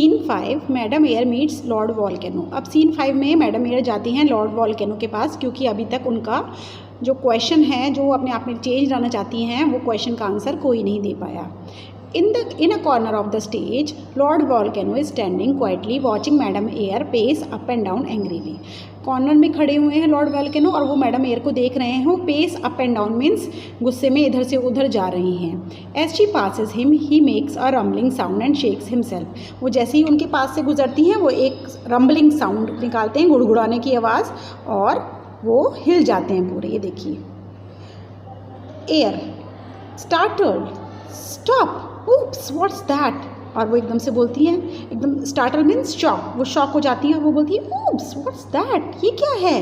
Scene 5 madam Air meets Lord Volcano. अब scene 5 में madam air जाती हैं लॉर्ड वॉल्केनो के पास, क्योंकि अभी तक उनका जो क्वेश्चन है जो अपने आप में चेंज लाना चाहती हैं वो क्वेश्चन का आंसर कोई नहीं दे पाया। In a corner of the stage, Lord Volcano is standing quietly watching Madam Air pace up and down angrily. Corner में खड़े हुए हैं लॉर्ड वॉल्केनो और वो मैडम एयर को देख रहे हैं। वो pace up and down means गुस्से में इधर से उधर जा रही हैं। As she passes him he makes a rumbling sound and shakes himself. वो जैसे ही उनके पास से गुजरती हैं वो एक रम्बलिंग साउंड निकालते हैं, गुड़गुड़ाने की आवाज़, और वो हिल जाते हैं पूरे। ये देखिए, air started stop oops what's that, और वो एकदम से बोलती हैं, एकदम स्टार्टल मीन्स शॉक, वो शॉक हो जाती है और वो बोलती है oops what's that, ये क्या है।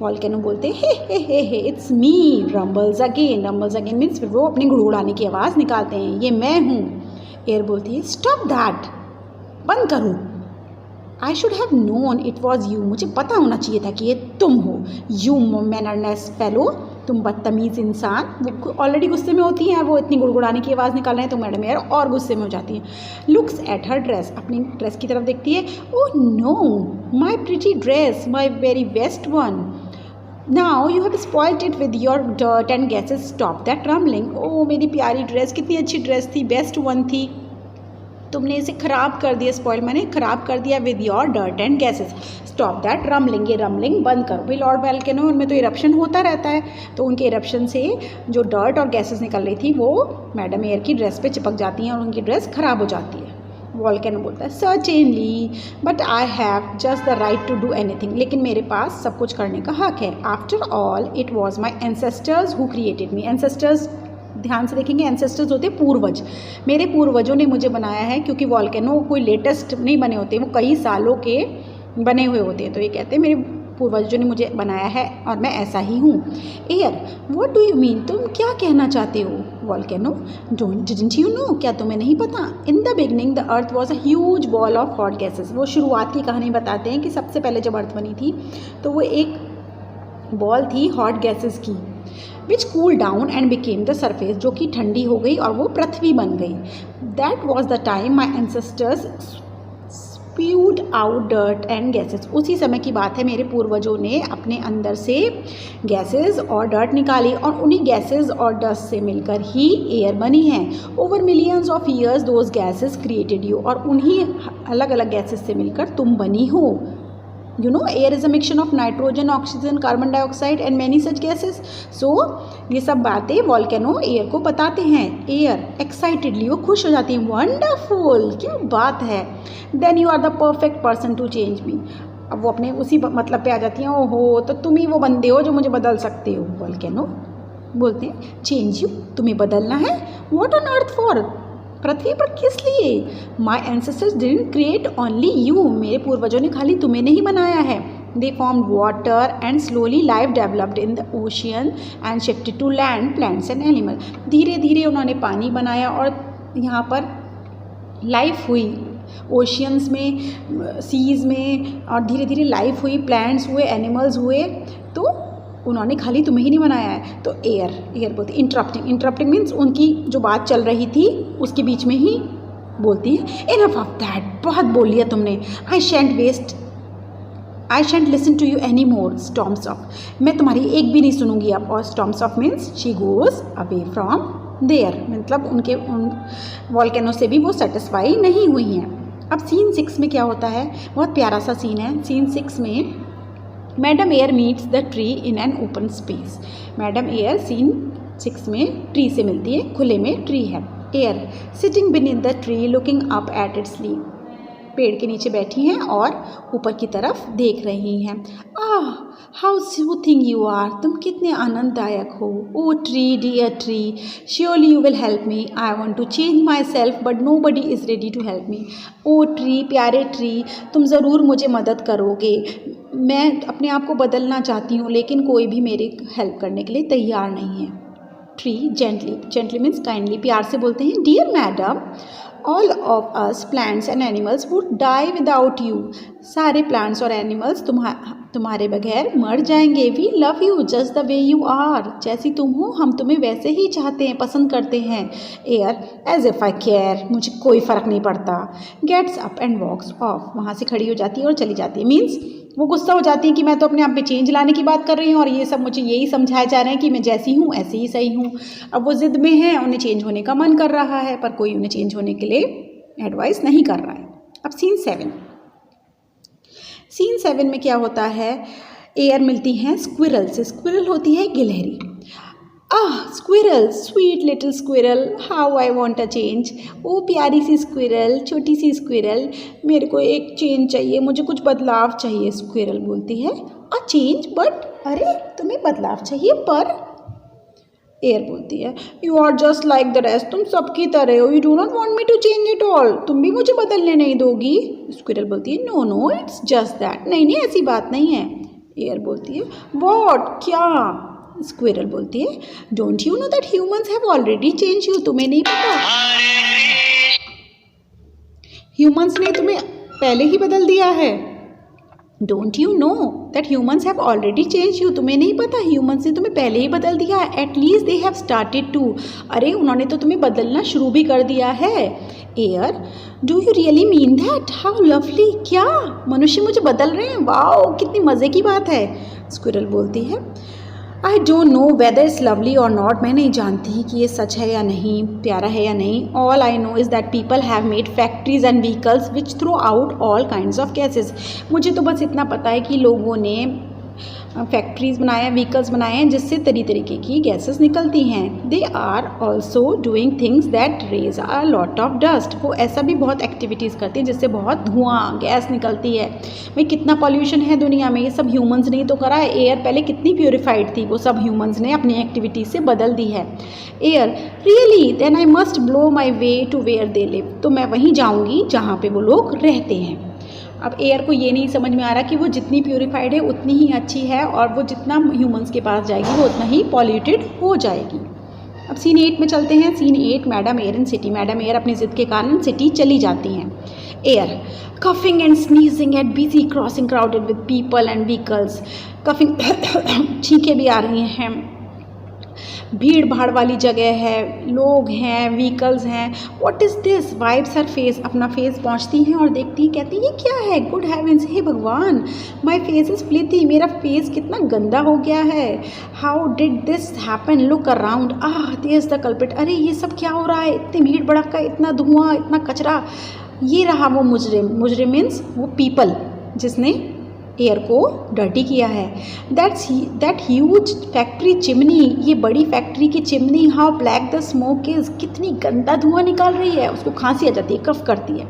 वॉल्केनो बोलते हैं हे इट्स मी, रम्बल्स अगेन मीन्स फिर वो अपनी गुड़गुड़ाने की आवाज़ निकालते हैं, ये मैं हूँ। एयर बोलती है स्टॉप दैट, बंद करो। I should have known it was you, मुझे पता होना चाहिए था कि ये तुम हो। यू मैनरलेस फेलो, तुम बदतमीज़ इंसान। वो ऑलरेडी गुस्से में होती हैं, वो इतनी गुड़गुड़ाने की आवाज़ निकाल रहे हैं तो मैडम एयर और गुस्से में हो जाती हैं। लुक्स एट हर ड्रेस, अपनी ड्रेस की तरफ देखती है। Oh no my pretty dress, my very best one, now you have spoiled it with your dirt and gases, stop that rumbling. ओ मेरी प्यारी ड्रेस, कितनी अच्छी ड्रेस थी, बेस्ट वन थी, तुमने इसे ख़राब कर दिया, स्पॉइल मैंने ख़राब कर दिया with your dirt and gases, stop that rumbling, ये रम्बलिंग बंद करो। भाई लॉर्ड वॉल्केनो उनमें तो इरप्शन होता रहता है, तो उनके इरप्शन से जो डर्ट और गैसेस निकल रही थी वो मैडम एयर की ड्रेस पे चिपक जाती हैं और उनकी ड्रेस ख़राब हो जाती है। वॉल्केनो बोलता है certainly but I have just the right to do anything, लेकिन मेरे पास सब कुछ करने का हक है। After all it was my ancestors who created me. Ancestors ध्यान से देखेंगे, एंसेस्टर्स होते हैं पूर्वज, मेरे पूर्वजों ने मुझे बनाया है, क्योंकि वॉल्केनो कोई लेटेस्ट नहीं बने होते, वो कई सालों के बने हुए होते हैं। तो ये कहते हैं मेरे पूर्वजों ने मुझे बनाया है और मैं ऐसा ही हूँ। Air what do you mean, तुम क्या कहना चाहते हो। वॉल्केनो डिडंट यू नो, क्या तुम्हें नहीं पता। In the beginning the earth was a huge ball of hot gases. वो शुरुआत की कहानी बताते हैं कि सबसे पहले जब अर्थ बनी थी तो वो एक बॉल थी हॉट गैसेस की, which cool down and became the surface, जो कि ठंडी हो गई और वो पृथ्वी बन गई। That was the time my ancestors spewed out dirt and gases. उसी समय की बात है, मेरे पूर्वजों ने अपने अंदर से गैसेस और डर्ट निकाली और उन्हीं गैसेस और डस्ट से मिलकर ही एयर बनी है। Over millions of years those gases created you, और उन्हीं अलग अलग गैसेस से मिलकर तुम बनी हो। You know, air is a mixture of nitrogen, oxygen, carbon dioxide and many such gases. So ये सब बातें वॉल्केनो एयर को बताते हैं। एयर एक्साइटेडली, वो खुश हो जाती है, वंडरफुल, क्या बात है। Then you are the perfect person to change me. अब वो अपने उसी मतलब पे आ जाती हैं, ओहो तो तुम ही वो बंदे हो जो मुझे बदल सकते हो। वॉल्केनो बोलते हैं चेंज यू, तुम्हें बदलना है। व्हाट ऑन अर्थ फॉर, पृथ्वी पर किस लिए। My ancestors didn't create only you, मेरे पूर्वजों ने खाली तुम्हें नहीं बनाया है। They formed water and slowly life developed in the ocean and shifted to land, plants and animal. धीरे धीरे उन्होंने पानी बनाया और यहाँ पर लाइफ हुई, ओशियंस में, सीज़ में, और धीरे धीरे लाइफ हुई, प्लांट्स हुए, एनिमल्स हुए। तो उन्होंने खाली तुम्हें ही नहीं बनाया है। तो एयर बोलती इंटरप्टिंग मीन्स उनकी जो बात चल रही थी उसके बीच में ही बोलती है इनफ ऑफ दैट, बहुत बोल लिया तुमने। I shan't listen to you any more, storms off, मैं तुम्हारी एक भी नहीं सुनूंगी अब। और storms off means she goes away from there, मतलब उनके वॉल्केनो से भी वो सेटिस्फाई नहीं हुई हैं। अब सीन 6 में क्या होता है, बहुत प्यारा सा सीन है। सीन 6 में madam Air meets the tree in an open space. Madam Air scene 6 में ट्री से मिलती है, खुले में ट्री है। Air sitting beneath the tree looking up at its leave, पेड़ के नीचे बैठी हैं और ऊपर की तरफ देख रही हैं। Ah how soothing you are, तुम कितने आनंददायक हो। Oh tree dear tree, surely you will help me, I want to change myself but nobody is ready to help me. Oh tree, प्यारे ट्री, तुम ज़रूर मुझे मदद करोगे, मैं अपने आप को बदलना चाहती हूँ लेकिन कोई भी मेरी हेल्प करने के लिए तैयार नहीं है। Tree gently, gently means kindly, प्यार से बोलते हैं dear madam all of us plants and animals would die without you, सारे प्लांट्स और एनिमल्स तुम्हारे बगैर मर जाएंगे। We love you just the way you are, जैसी तुम हो हम तुम्हें वैसे ही चाहते हैं, पसंद करते हैं। Air as if I care, मुझे कोई फ़र्क नहीं पड़ता। Gets up and walks off, वहाँ से खड़ी हो जाती है और चली जाती है। मीन्स वो गुस्सा हो जाती है कि मैं तो अपने आप में चेंज लाने की बात कर रही हूँ और ये सब मुझे यही समझाए जा रहे हैं कि मैं जैसी हूँ ऐसे ही सही हूँ। अब वो ज़िद में है, उन्हें चेंज होने का मन कर रहा है पर कोई उन्हें चेंज होने के लिए एडवाइस नहीं कर रहा है। अब सीन 7, सीन 7 में क्या होता है, एयर मिलती हैं स्क्विरल से। स्क्विरल होती है गिलहरी। Squirrel, sweet little squirrel, how I want a change. ओ प्यारी सी स्क्विरल, छोटी सी स्क्विरल, मेरे को एक चेंज चाहिए, मुझे कुछ बदलाव चाहिए। स्क्विरल बोलती है अ चेंज बट, अरे तुम्हें बदलाव चाहिए पर। एयर बोलती है you are just like the rest, तुम सबकी तरह हो, you do not want me to change it all, तुम भी मुझे बदलने नहीं दोगी। स्क्विरल बोलती है no no it's just that, नहीं नहीं ऐसी बात नहीं है। एयर बोलती है वॉट, क्या। स्क्विरल बोलती है don't you know that humans have already change you, तुम्हें नहीं पता ह्यूमंस ने तुम्हें पहले ही बदल दिया है। Don't you know that humans have already change you, तुम्हें नहीं पता ह्यूमंस ने तुम्हें पहले ही बदल दिया है। At least they have started to, अरे उन्होंने तो तुम्हें बदलना शुरू भी कर दिया है। Air do you really mean that, how lovely, क्या मनुष्य मुझे बदल रहे हैं, वाओ कितनी मज़े की बात है। स्क्विरल बोलती है I don't know whether it's lovely और नॉट, मैं नहीं जानती कि ये सच है या नहीं, प्यारा है या नहीं। All I know is that people have made factories and vehicles which throw out all kinds of gases, मुझे तो बस इतना पता है कि लोगों ने फैक्ट्रीज बनाए, व्हीकल्स बनाए हैं जिससे तरीके की गैसेस निकलती हैं। They are also doing things that raise a lot of dust, वो ऐसा भी बहुत एक्टिविटीज़ करती हैं जिससे बहुत धुआं गैस निकलती है। भाई कितना पॉल्यूशन है दुनिया में, ये सब ह्यूमंस ने तो करा है। एयर पहले कितनी प्योरीफाइड थी, वो सब ह्यूमंस ने अपनी एक्टिविटीज़ से बदल दी है। Air really then I must blow my way to where they live, तो मैं वहीं जाऊँगी जहाँ पे वो लोग रहते हैं। अब एयर को ये नहीं समझ में आ रहा कि वो जितनी प्योरीफाइड है उतनी ही अच्छी है और वो जितना ह्यूमंस के पास जाएगी वो उतना ही पॉल्यूटेड हो जाएगी। अब सीन 8 में चलते हैं। Scene 8 madam air in city, madam air अपनी ज़िद के कारण सिटी चली जाती हैं। Air coughing and sneezing at busy crossing crowded with people and vehicles, coughing छींकें भी आ रही हैं, भीड़ भाड़ वाली जगह है, लोग हैं, व्हीकल्स हैं। What is this, wipes her face, अपना फेस पहुंचती हैं और देखती हैं, कहती हैं ये क्या है। गुड हेवेंस, हे भगवान, माई फेस इज़ फ्लिथी, मेरा फेस कितना गंदा हो गया है। How did this happen, look around, there is the culprit, अरे ये सब क्या हो रहा है, इतनी भीड़ भड़का, इतना धुआं, इतना कचरा। ये रहा वो मुजरिम, मुजरिम मीन्स वो पीपल जिसने एयर को डर्टी किया है। दैट ह्यूज फैक्ट्री चिमनी, ये बड़ी फैक्ट्री की chimney, how black the smoke is, कितनी गंदा धुआं निकाल रही है, उसको खांसी आ जाती है, कफ करती है।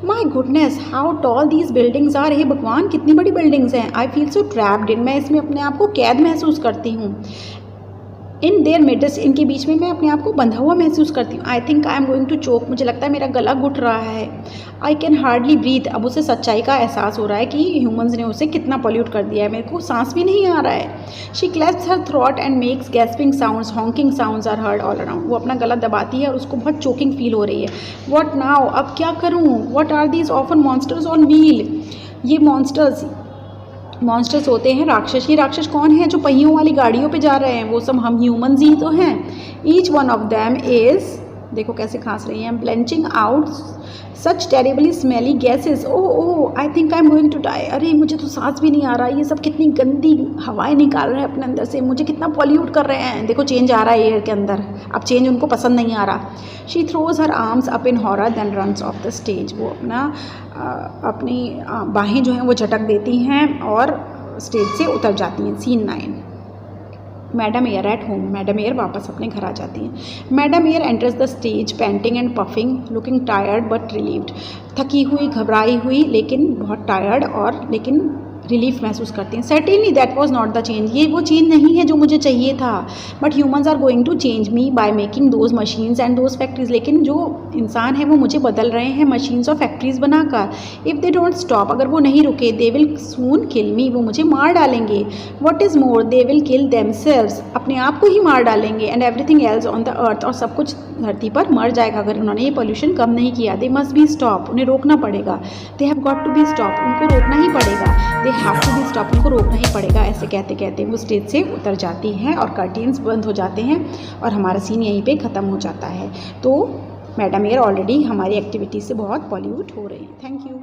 My goodness how tall these buildings are, हे भगवान कितनी बड़ी बिल्डिंग्स हैं। I feel so trapped in, मैं इसमें अपने आप को कैद महसूस करती हूँ। इन देयर मिडस्ट, इनके बीच में मैं अपने आप को बंधा हुआ महसूस करती हूँ। I think I am going to choke, मुझे लगता है मेरा गला घुट रहा है। आई कैन हार्डली ब्रीथ, अब उसे सच्चाई का एहसास हो रहा है कि ह्यूमंस ने उसे कितना पॉल्यूट कर दिया है, मेरे को सांस भी नहीं आ रहा है। She clasps her throat and makes gasping sounds, honking sounds are heard all around, वो अपना गला दबाती है और उसको बहुत चोकिंग फील हो रही है। व्हाट नाउ, अब क्या करूँ। What are these awful monsters on wheel, ये मॉन्स्टर्स होते हैं राक्षस। ये राक्षस कौन है जो पहियों वाली गाड़ियों पे जा रहे हैं, वो सब हम ह्यूमंस ही तो हैं। Each one of them is, देखो कैसे खांस रही हैं, belching out such terribly smelly gases, oh I think I am going to die, अरे मुझे तो सांस भी नहीं आ रहा, ये सब कितनी गंदी हवाएं निकाल रहे हैं अपने अंदर से, मुझे कितना पॉल्यूट कर रहे हैं। देखो चेंज आ रहा है एयर के अंदर, अब चेंज उनको पसंद नहीं आ रहा। She throws her arms up in horror then runs off the stage, वो अपनी बाहें जो हैं वो झटक देती हैं और स्टेज से उतर जाती हैं। Scene 9 madam Air at home, madam Air वापस अपने घर आ जाती हैं। Madam Air enters the stage panting and puffing, looking tired but relieved, थकी हुई, घबराई हुई, लेकिन बहुत टायर्ड और लेकिन रिलीफ महसूस करते हैं। Certainly that was not the change, ये वो चेंज नहीं है जो मुझे चाहिए था। But humans are going to change me by making those machines and those factories, लेकिन जो इंसान है वो मुझे बदल रहे हैं मशीन्स और फैक्ट्रीज बनाकर। इफ़ दे डोंट स्टॉप, अगर वो नहीं रुके, दे विल सून किल मी, वो मुझे मार डालेंगे। What is more, they will kill themselves, अपने आप को ही मार डालेंगे। And everything else on the earth, और सब कुछ धरती पर मर जाएगा अगर उन्होंने ये पोल्यूशन कम नहीं किया। दे मस्ट बी स्टॉप, उन्हें रोकना पड़ेगा। They have got to be stop, उनको रोकना ही पड़ेगा। They have to be stop, उनको रोकना ही पड़ेगा। ऐसे कहते कहते वो स्टेज से उतर जाती हैं और कर्टेन्स बंद हो जाते हैं और हमारा सीन यहीं पे ख़त्म हो जाता है। तो मैडम एयर ऑलरेडी हमारी एक्टिविटी से बहुत पॉल्यूट हो रहे हैं। Thank you.